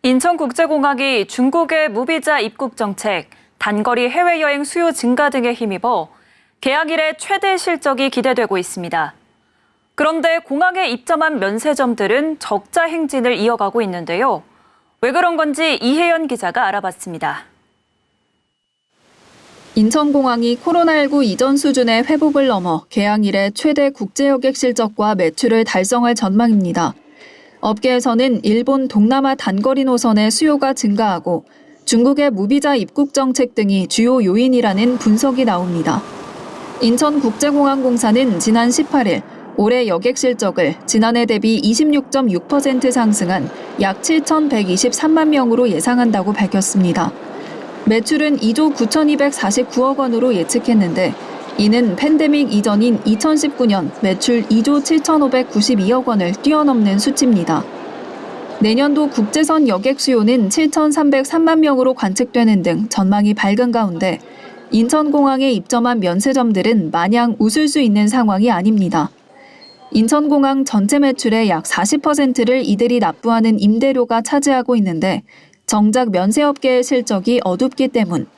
인천국제공항이 중국의 무비자 입국 정책, 단거리 해외여행 수요 증가 등에 힘입어 개항 이래 최대 실적이 기대되고 있습니다. 그런데 공항에 입점한 면세점들은 적자 행진을 이어가고 있는데요. 왜 그런 건지 이혜연 기자가 알아봤습니다. 인천공항이 코로나19 이전 수준의 회복을 넘어 개항 이래 최대 국제여객 실적과 매출을 달성할 전망입니다. 업계에서는 일본 동남아 단거리 노선의 수요가 증가하고 중국의 무비자 입국 정책 등이 주요 요인이라는 분석이 나옵니다. 인천국제공항공사는 지난 18일 올해 여객 실적을 지난해 대비 26.6% 상승한 약 7,123만 명으로 예상한다고 밝혔습니다. 매출은 2조 9,249억 원으로 예측했는데 이는 팬데믹 이전인 2019년 매출 2조 7,592억 원을 뛰어넘는 수치입니다. 내년도 국제선 여객 수요는 7,303만 명으로 관측되는 등 전망이 밝은 가운데 인천공항에 입점한 면세점들은 마냥 웃을 수 있는 상황이 아닙니다. 인천공항 전체 매출의 약 40%를 이들이 납부하는 임대료가 차지하고 있는데 정작 면세업계의 실적이 어둡기 때문.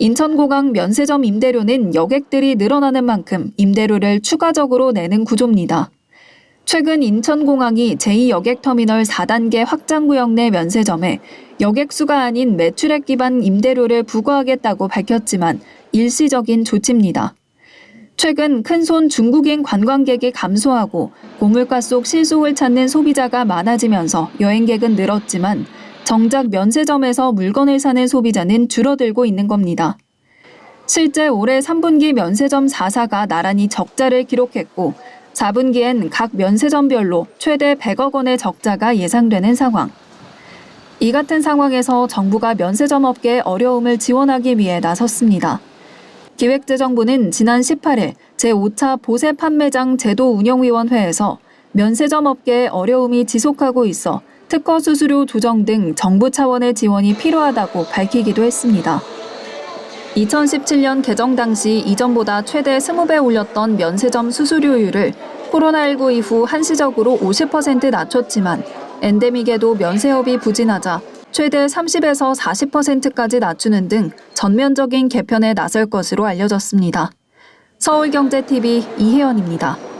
인천공항 면세점 임대료는 여객들이 늘어나는 만큼 임대료를 추가적으로 내는 구조입니다. 최근 인천공항이 제2여객터미널 4단계 확장구역 내 면세점에 여객수가 아닌 매출액 기반 임대료를 부과하겠다고 밝혔지만 일시적인 조치입니다. 최근 큰손 중국인 관광객이 감소하고 고물가 속 실속을 찾는 소비자가 많아지면서 여행객은 늘었지만 정작 면세점에서 물건을 사는 소비자는 줄어들고 있는 겁니다. 실제 올해 3분기 면세점 4사가 나란히 적자를 기록했고 4분기엔 각 면세점별로 최대 100억 원의 적자가 예상되는 상황. 이 같은 상황에서 정부가 면세점 업계의 어려움을 지원하기 위해 나섰습니다. 기획재정부는 지난 18일 제5차 보세 판매장 제도운영위원회에서 면세점 업계의 어려움이 지속하고 있어 특허 수수료 조정 등 정부 차원의 지원이 필요하다고 밝히기도 했습니다. 2017년 개정 당시 이전보다 최대 20배 올렸던 면세점 수수료율을 코로나19 이후 한시적으로 50% 낮췄지만 엔데믹에도 면세업이 부진하자 최대 30에서 40%까지 낮추는 등 전면적인 개편에 나설 것으로 알려졌습니다. 서울경제TV 이혜연입니다.